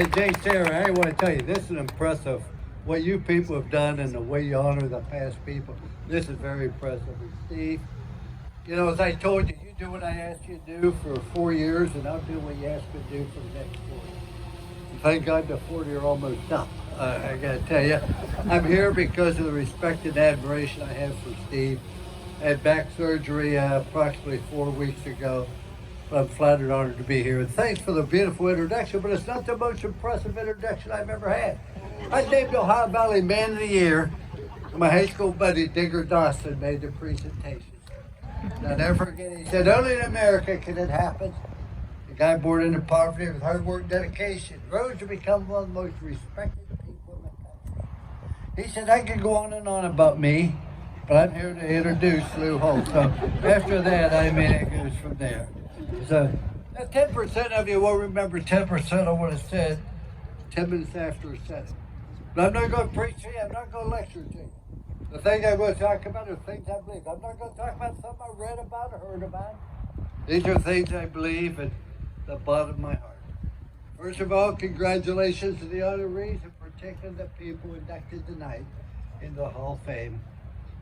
to JSerra, I want to tell you, this is impressive. What you people have done and the way you honor the past people, this is very impressive. And Steve, you know, as I told you, you do what I asked you to do for 4 years, and I'll do what you asked me to do for the next 4 years. And thank God the 40 are almost up. I got to tell you, I'm here because of the respect and admiration I have for Steve. I had back surgery approximately 4 weeks ago. I'm flattered and honored to be here. And thanks for the beautiful introduction, but it's not the most impressive introduction I've ever had. I was named Ohio Valley Man of the Year. My high school buddy, Digger Dawson, made the presentation. And I'll never forget, he said, only in America can it happen. The guy born into poverty with hard work and dedication rose to become one of the most respected people in the country. He said, I could go on and on about me, but I'm here to introduce Lou Holtz. So after that, I mean, it goes from there. So 10% of you will remember 10% of what I said 10 minutes after I said it. But I'm not going to preach to you. I'm not going to lecture to you. The thing I'm going to talk about are things I believe. I'm not going to talk about something I read about or heard about. These are things I believe at the bottom of my heart. First of all, congratulations to the honorees, and particularly the people inducted tonight into the Hall of Fame.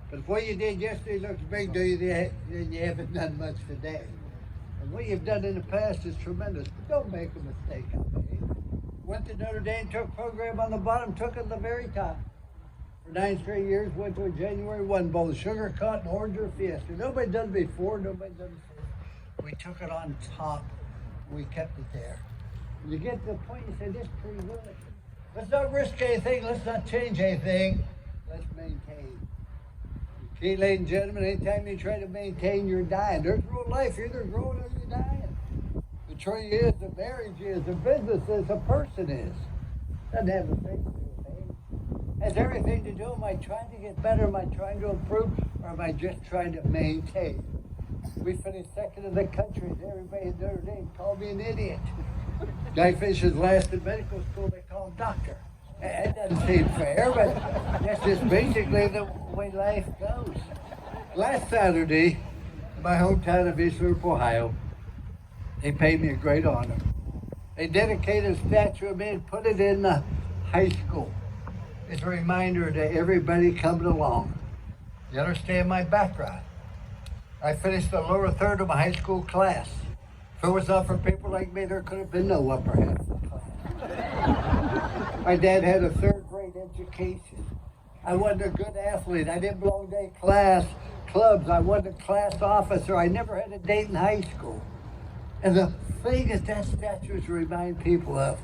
But if what you did yesterday looks big to you, then you haven't done much today. And what you've done in the past is tremendous, but don't make a mistake on me. Went to Notre Dame, took program on the bottom, took it at the very top. For 9 straight years, went to a January 1 bowl, sugar, cotton, orange, or fiesta. Nobody done it before, nobody done it since. We took it on top, we kept it there. When you get to the point, you say, this is pretty good. Let's not risk anything, let's not change anything, let's maintain. Okay, ladies and gentlemen, anytime you try to maintain, you're dying. There's real life. You're either growing or you're dying. The tree is, the marriage is, the business is, the person is. Doesn't have the thing to do with age. Has everything to do, am I trying to get better, am I trying to improve, or am I just trying to maintain? We finished second in the country, and everybody in Notre Dame called me an idiot. Guy finishes last in medical school, they call him doctor. It doesn't seem fair, but that's just basically the way life goes. Last Saturday, in my hometown of East Loop, Ohio, they paid me a great honor. They dedicated a statue of me and put it in the high school. It's a reminder to everybody coming along. You understand my background. I finished the lower third of my high school class. If it was not for people like me, there could have been no upper half of the class. My dad had a third-grade education. I wasn't a good athlete. I didn't belong to any class clubs. I wasn't a class officer. I never had a date in high school. And the thing that statue is to remind people of,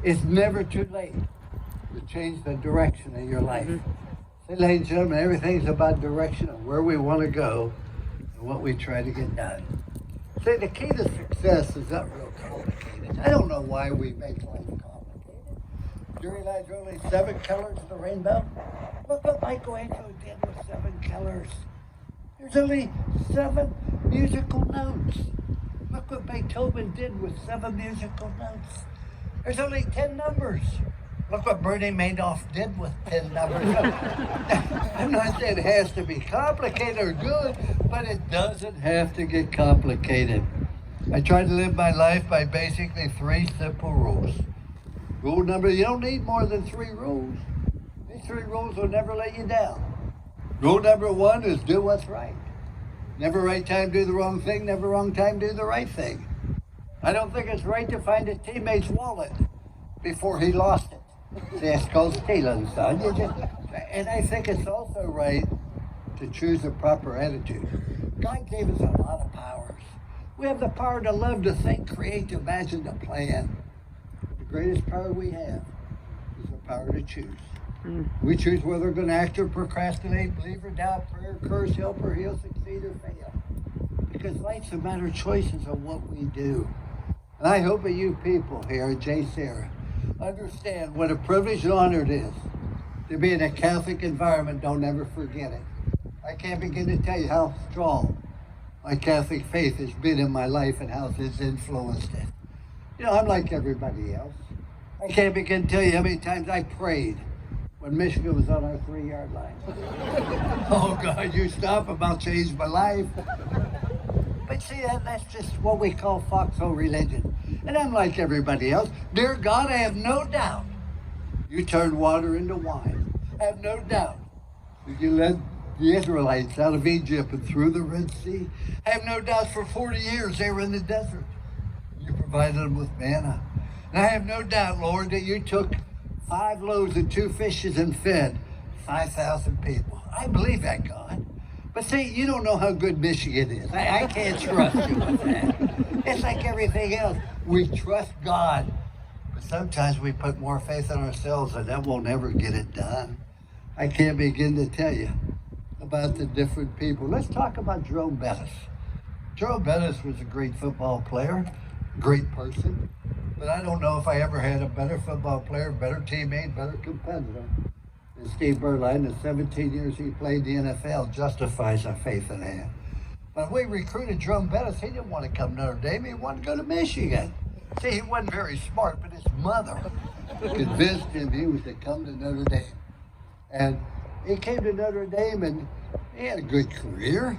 it's never too late to change the direction of your life. See, ladies and gentlemen, everything's about direction of where we want to go and what we try to get done. See, the key to success is not real complicated. I don't know why we make life complicated. Do you realize there are only 7 colors of the rainbow? Look what Michelangelo did with 7 colors. There's only 7 musical notes. Look what Beethoven did with 7 musical notes. There's only 10 numbers. Look what Bernie Madoff did with 10 numbers. I'm not saying it has to be complicated or good, but it doesn't have to get complicated. I try to live my life by basically 3 simple rules. Rule number, you don't need more than 3 rules. These 3 rules will never let you down. Rule number 1 is do what's right. Never right time do the wrong thing, never wrong time do the right thing. I don't think it's right to find a teammate's wallet before he lost it. See, that's called stealing, son. And I think it's also right to choose the proper attitude. God gave us a lot of powers. We have the power to love, to think, create, to imagine, to plan. The greatest power we have is the power to choose. We choose whether we're going to act or procrastinate, believe or doubt, pray or curse, help or heal, succeed or fail. Because life's a matter of choices on what we do. And I hope that you people here at JSerra understand what a privilege and honor it is to be in a Catholic environment. Don't ever forget it. I can't begin to tell you how strong my Catholic faith has been in my life and how it's influenced it. You know, I'm like everybody else. I can't begin to tell you how many times I prayed when Michigan was on our 3-yard line. Oh God, you stop them, I'll change my life. But see, that's just what we call foxhole religion. And I'm like everybody else. Dear God, I have no doubt you turned water into wine. I have no doubt that you led the Israelites out of Egypt and through the Red Sea. I have no doubt for 40 years they were in the desert. You provided them with manna. And I have no doubt, Lord, that you took 5 loaves and 2 fishes and fed 5,000 people. I believe that, God. But see, you don't know how good Michigan is. I can't trust you with that. It's like everything else. We trust God, but sometimes we put more faith in ourselves and that won't ever get it done. I can't begin to tell you about the different people. Let's talk about Jerome Bettis. Jerome Bettis was a great football player, great person, but I don't know if I ever had a better football player, better teammate, better competitor than Steve Berline. The 17 years he played the NFL justifies our faith in him. When we recruited Jerome Bettis, he didn't want to come to Notre Dame, he wanted to go to Michigan. See, he wasn't very smart, but his mother convinced him he was to come to Notre Dame. And he came to Notre Dame and he had a good career.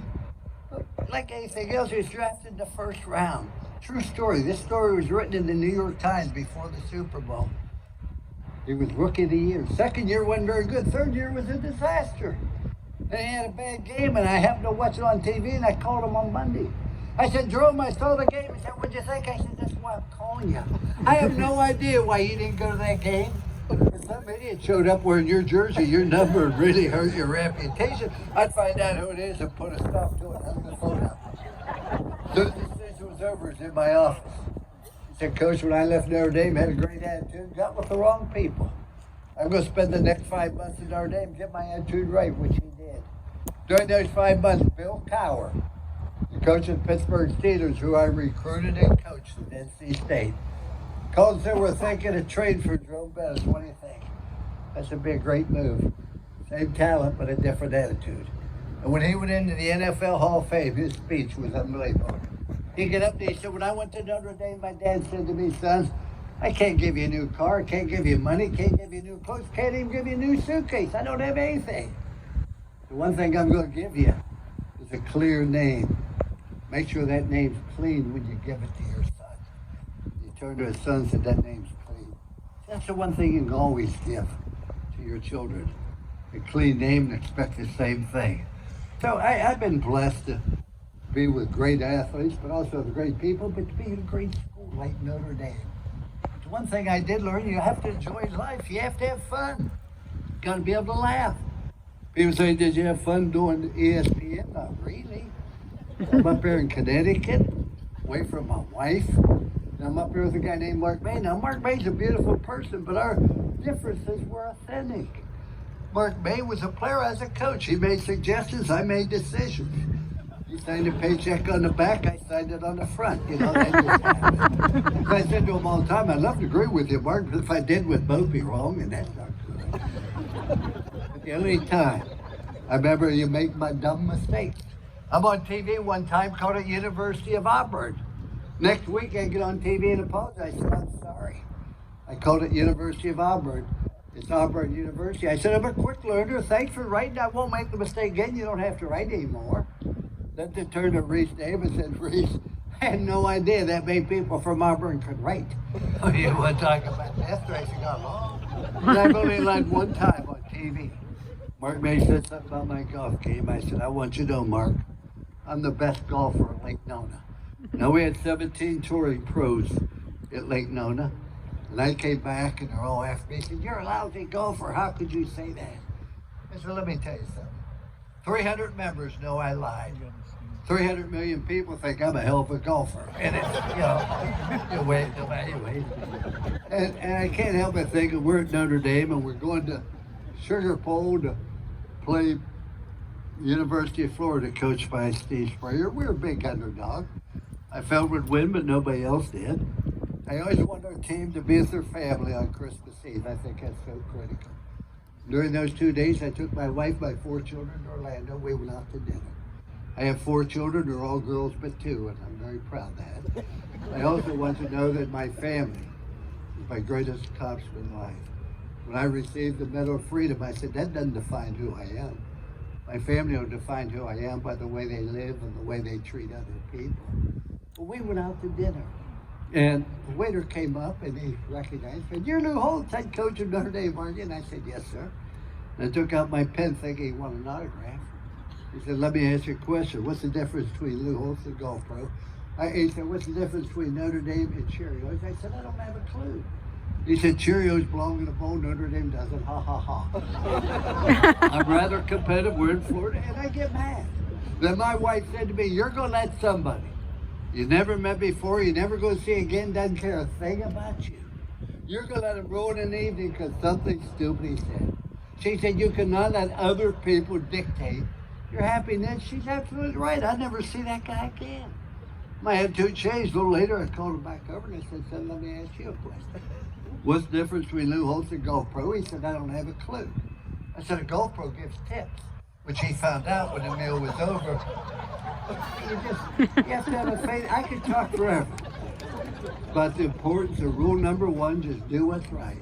But like anything else, he was drafted in the first round. True story. This story was written in the New York Times before the Super Bowl. He was Rookie of the Year. Second year wasn't very good. Third year was a disaster. And he had a bad game, and I happened to watch it on TV, and I called him on Monday. I said, Jerome, I saw the game. He said, what'd you think? I said, that's why I'm calling you. I have no idea why you didn't go to that game. Some idiot showed up wearing your jersey, your number, and really hurt your reputation. I'd find out who it is and put a stop to it. Hung the phone up. As soon as the season was over, he was in my office. He said, Coach, when I left Notre Dame, had a great attitude, got with the wrong people. I'm going to spend the next 5 months in Notre Dame, get my attitude right, which he did. During those 5 months, Bill Cowher, the coach of the Pittsburgh Steelers, who I recruited and coached at NC State, called and said, we're thinking of trade for Jerome Bettis. What do you think? That should be a great move. Same talent, but a different attitude. And when he went into the NFL Hall of Fame, his speech was unbelievable. He got up there, he said, when I went to Notre Dame, my dad said to me, son, I can't give you a new car, can't give you money, can't give you new clothes, can't even give you a new suitcase. I don't have anything. The one thing I'm going to give you is a clear name. Make sure that name's clean when you give it to your son. You turn to his son and said, that name's clean. That's the one thing you can always give to your children. A clean name and expect the same thing. So I've been blessed to be with great athletes, but also with great people, but to be in a great school like Notre Dame. The one thing I did learn, you have to enjoy life. You have to have fun. You got to be able to laugh. People say, did you have fun doing ESPN? Not really. I'm up here in Connecticut, away from my wife. And I'm up here with a guy named Mark May. Now, Mark May's a beautiful person, but our differences were authentic. Mark May was a player as a coach. He made suggestions, I made decisions. He signed a paycheck on the back, I signed it on the front. You know, that just happened. I said to him all the time, I'd love to agree with you, Mark, but if I did, we'd both be wrong, and that's not good. But the only time I remember you make my dumb mistakes. I'm on TV one time, called at University of Auburn. Next week, I get on TV and apologize. I said, I'm sorry. I called it University of Auburn. It's Auburn University. I said, I'm a quick learner. Thanks for writing. I won't make the mistake again. You don't have to write anymore. Then they turned to Reese Davis and Reese, I had no idea that many people from Auburn could write. Oh, you want to talk about death racing got long? I've only lied one time on TV. Mark May said something about my golf game. I said, I want you to know, Mark, I'm the best golfer at Lake Nona. Now, we had 17 touring pros at Lake Nona. And I came back and they're all after me. They said, you're a lousy golfer. How could you say that? I said, let me tell you something. 300 members know I lied. 300 million people think I'm a hell of a golfer. And it's, anyway. And I can't help but think we're at Notre Dame and we're going to Sugar Bowl to play University of Florida, coached by Steve Spurrier. We're a big underdog. I felt we'd win, but nobody else did. I always want our team to be with their family on Christmas Eve. I think that's so critical. During those 2 days, I took my wife, my 4 children to Orlando. We went out to dinner. I have 4 children. They're all girls but 2, and I'm very proud of that. I also want to know that my family is my greatest accomplishment in life. When I received the Medal of Freedom, I said, that doesn't define who I am. My family will define who I am by the way they live and the way they treat other people. But we went out to dinner. And the waiter came up and he recognized me. You're Lou Holtz, head coach of Notre Dame, aren't you? And I said, yes, sir. And I took out my pen thinking he wanted an autograph. He said, let me ask you a question. What's the difference between Lou Holtz and Golf Pro? He said, what's the difference between Notre Dame and Cheerios? I said, I don't have a clue. He said, Cheerios belong in a bowl, Notre Dame doesn't. Ha, ha, ha. I'm rather competitive. We're in Florida, and I get mad. Then my wife said to me, you're going to let somebody you never met before, you never go see again, doesn't care a thing about you. You're going to let him ruin an evening because something stupid he said. She said, you cannot let other people dictate your happiness. She's absolutely right. I'd never see that guy again. My attitude changed. A little later, I called him back over and I said, son, let me ask you a question. What's the difference between Lou Holtz and Golf Pro? He said, I don't have a clue. I said, a Golf Pro gives tips, which he found out when the meal was over. You have to have a faith. I could talk forever. But the importance of rule number one, just do what's right.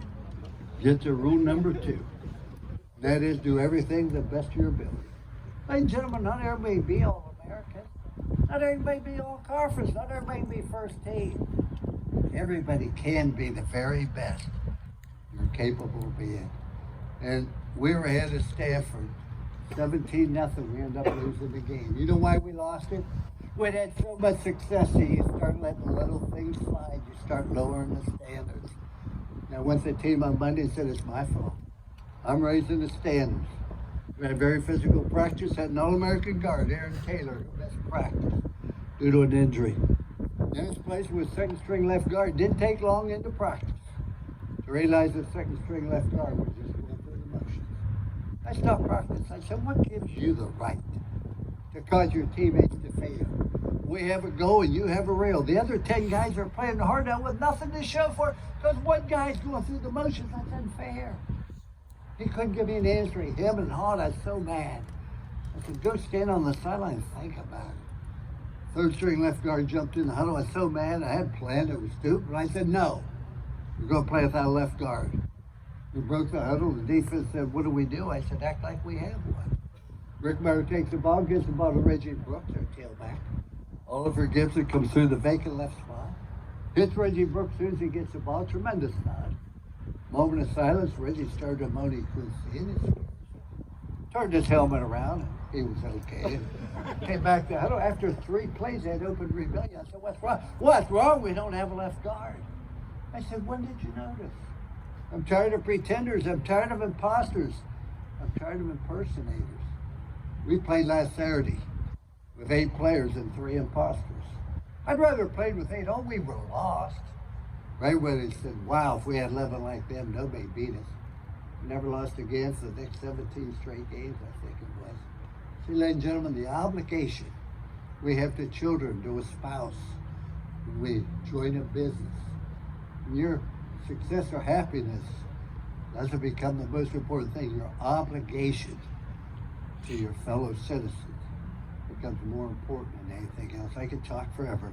Get to rule number two. That is, do everything to the best of your ability. Ladies and gentlemen, not everybody be all American. Not everybody be all conference. Not everybody be first team. Everybody can be the very best you're capable of being. And we were ahead of Stanford. 17-0, we ended up losing the game. You know why we lost it? We had so much success that you start letting little things slide. You start lowering the standards. Now, once the team on Monday said it's my fault. I'm raising the standards. We had very physical practice, had an All-American guard, Aaron Taylor, who missed practice due to an injury. Then his place was second string left guard. Didn't take long into practice to realize the second string left guard was just going through the motions. I stopped practice. I said, what gives you the right to cause your teammates to fail? We have a goal and you have a rail. The other 10 guys are playing hard now with nothing to show for it because one guy's going through the motions. That's unfair. He couldn't give me an answer. Him and Hart, I was so mad. I said, go stand on the sideline and think about it. Third string left guard jumped in the huddle. I was so mad. I had planned. It was stupid. But I said, no, we're going to play without a left guard. We broke the huddle. The defense said, what do we do? I said, act like we have one. Rick Meyer takes the ball, gives the ball to Reggie Brooks, our tailback. Oliver Gibson comes through the vacant left spot. Hits Reggie Brooks as soon as he gets the ball. Tremendous nod. Moment of silence. Reggie started to moan he couldn't see it. Turned his helmet around. He was okay. Came back to the huddle. After 3 plays, they had open rebellion. I said, what's wrong? What's wrong? We don't have a left guard. I said, when did you notice? I'm tired of pretenders. I'm tired of imposters. I'm tired of impersonators. We played last Saturday with 8 players and 3 imposters. I'd rather have played with 8. Oh, we were lost. Right when they said, wow, if we had 11 like them, nobody beat us. We never lost again for the next 17 straight games, I think it was. See, ladies and gentlemen, the obligation we have to children, to a spouse, when we join a business. When your success or happiness doesn't become the most important thing, your obligation to your fellow citizens becomes more important than anything else. I could talk forever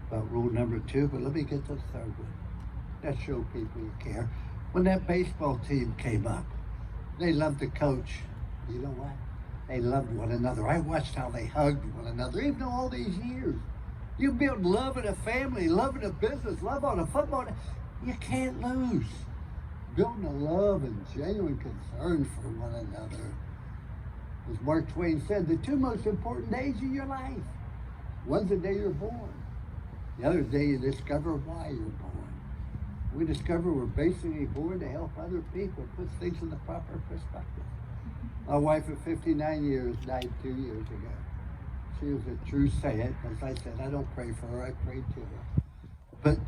about rule number 2, but let me get to the third one. That show people you care. When that baseball team came up, they loved the coach. You know what? They loved one another. I watched how they hugged one another, even all these years. You build love in a family, love in a business, love on a football. You can't lose. Building a love and genuine concern for one another. As Mark Twain said, the 2 most important days of your life. One's the day you're born. The other day you discover why you're born. We discover we're basically born to help other people, put things in the proper perspective. My wife of 59 years died 2 years ago. She was a true saint. As I said, I don't pray for her, I prayed to her. But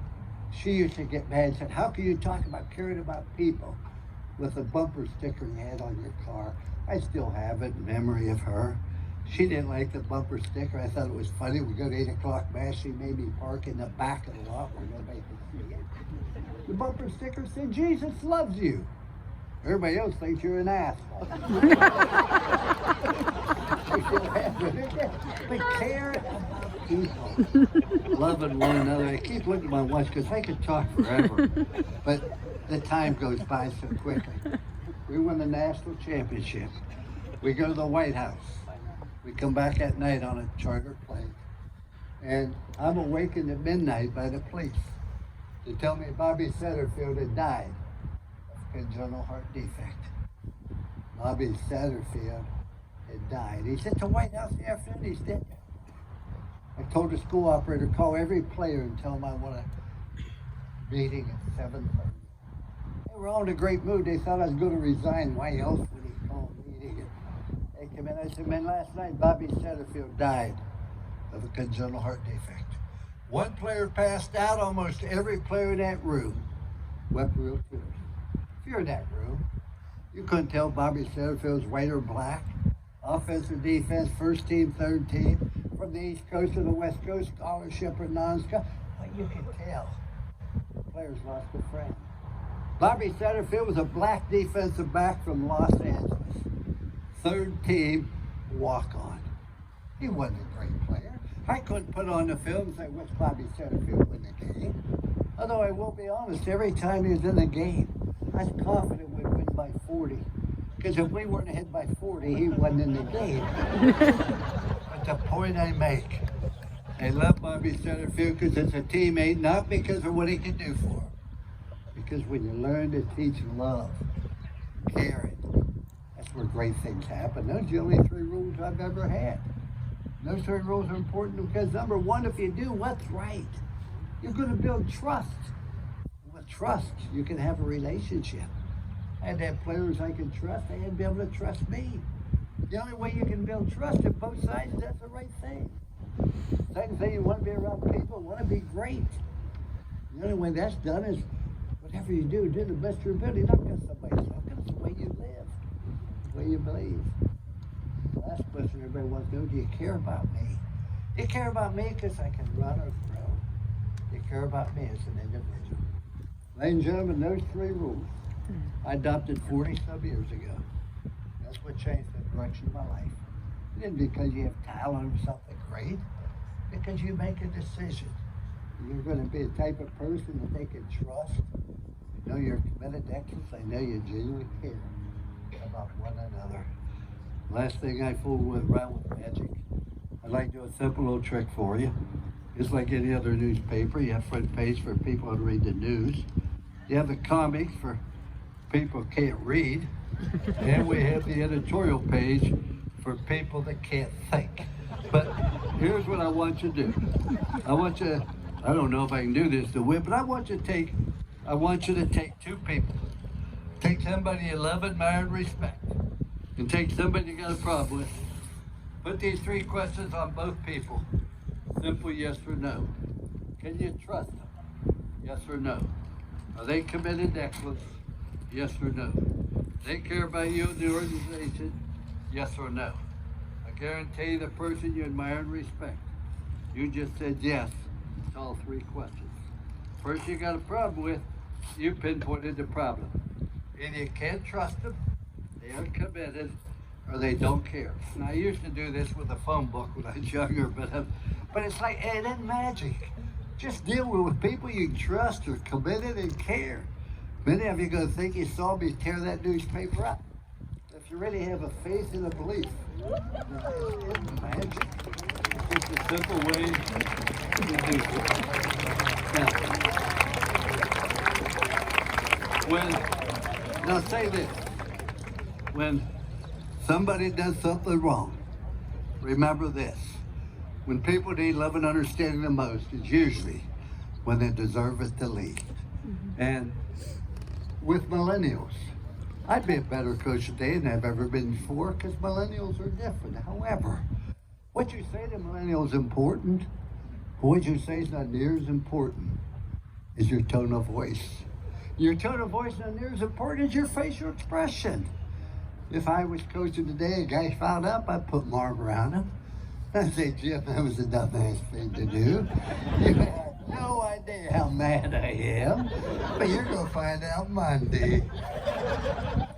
she used to get mad and said, how can you talk about caring about people with a bumper sticker you had on your car? I still have it in memory of her. She didn't like the bumper sticker. I thought it was funny. We go to 8 o'clock mass. She made me park in the back of the lot where nobody could see it. The bumper sticker said, Jesus loves you. Everybody else thinks you're an asshole. But care about people, loving one another. I keep looking at my watch because I could talk forever, but the time goes by so quickly. We won the national championship. We go to the White House. We come back at night on a charter plane. And I'm awakened at midnight by the police to tell me Bobby Satterfield had died of congenital heart defect. Bobby Satterfield had died. He's at the White House the afternoon, he's dead. I told the school operator, call every player and tell them I want a meeting at 7:30. They were all in a great mood. They thought I was going to resign. Why else would he call a meeting? And they came in. I said, man, last night Bobby Satterfield died of a congenital heart defect. One player passed out. Almost every player in that room wept real tears. If you're in that room, you couldn't tell Bobby Satterfield's white or black, offense or defense, first team, third team, from the East Coast to the West Coast, scholarship or non-scholarship. But you can tell the players lost a friend. Bobby Satterfield was a black defensive back from Los Angeles. Third team, walk-on. He wasn't a great player. I couldn't put on the film and say, which Bobby Satterfield win the game. Although I will be honest, every time he was in the game, I was confident we'd win by 40. Because if we weren't ahead by 40, he wasn't in the game. But the point I make, I love Bobby Satterfield because it's a teammate, not because of what he can do for him. Because when you learn to teach love, caring, that's where great things happen. Those are the only 3 rules I've ever had. Those 3 rules are important because number 1, if you do what's right, you're going to build trust. With trust, you can have a relationship. I had to have players I could trust. They had to be able to trust me. The only way you can build trust if both sides, that's the right thing. Second thing, you want to be around people, want to be great. The only way that's done is whatever you do the best of your ability, not because somebody's looking, it's the way you live, the way you believe. The last question everybody wants to know, do you care about me? Do you care about me because I can run or throw? Do you care about me as an individual? Ladies and gentlemen, those 3 rules I adopted 40-some years ago. That's what changed the direction of my life. It isn't because you have talent or something great, because you make a decision. You're going to be a type of person that they can trust. They know you're committed to excellence. They know you genuinely care about one another. Last thing I fool around with magic. I'd like to do a simple little trick for you. Just like any other newspaper, you have front page for people who read the news. You have the comics for people who can't read. And we have the editorial page for people that can't think. But here's what I want you to do. I don't know if I can do this to win, but I want you to take 2 people. Take somebody you love, admire, and respect. And take somebody you got a problem with. Put these 3 questions on both people. Simple yes or no. Can you trust them? Yes or no. Are they committed to excellence? Yes or no. They care about you and the organization? Yes or no. I guarantee the person you admire and respect, you just said yes to all 3 questions. Person you got a problem with, you pinpointed the problem. Either you can't trust them, they are committed, or they don't care. Now, I used to do this with a phone book when I was younger, but it's like, it ain't magic. Just deal with people you can trust, are committed and care. Many of you are going to think you saw me tear that newspaper up. If you really have a faith and a belief, it's magic. It's just a simple way to do it. Now say this, when somebody does something wrong, remember this. When people need love and understanding the most, it's usually when they deserve it the least. And with millennials, I'd be a better coach today than I've ever been before because millennials are different. However, what you say to millennials is important, but what you say is not near as important as your tone of voice. Your tone of voice is not near as important as your facial expression. If I was coaching today, a guy fouled up, I'd put my arm around him. I'd say, Jim, that was a dumbass thing to do. You have no idea how mad I am, but you're going to find out Monday.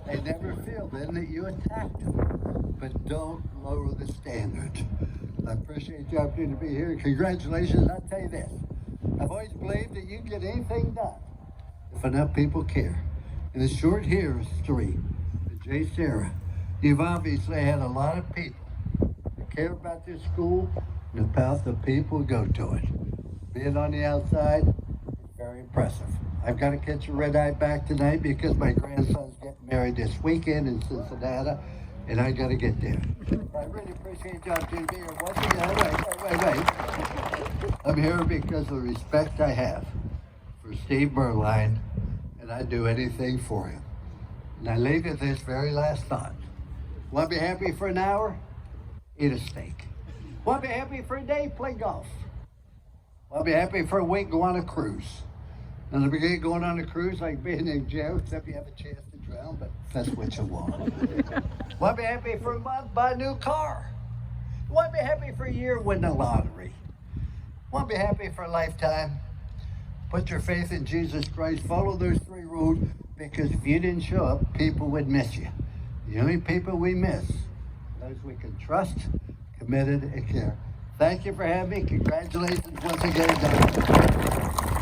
They never feel then that you attacked them, but don't lower the standard. I appreciate the opportunity to be here. Congratulations. I'll tell you this. I've always believed that you can get anything done if enough people care. And the short history of JSerra, you've obviously had a lot of people that care about this school, and the path the people go to it. Being on the outside, very impressive. I've got to catch a red-eye back tonight because my grandson's getting married this weekend in Cincinnati, and I got to get there. I really appreciate y'all being here. Once again, wait. I'm here because of the respect I have for Steve Berline, and I'd do anything for him. And I leave you this very last thought. Want to be happy for an hour? Eat a steak. Want to be happy for a day? Play golf. Want to be happy for a week? Go on a cruise. And the beginning going on a cruise like being in jail, except you have a chance to drown, but that's what you want. Want to be happy for a month? Buy a new car. Want to be happy for a year? Win the lottery. Want to be happy for a lifetime? Put your faith in Jesus Christ. Follow those 3 rules, because if you didn't show up, people would miss you. The only people we miss, those we can trust, committed, and care. Thank you for having me. Congratulations once again, Dr.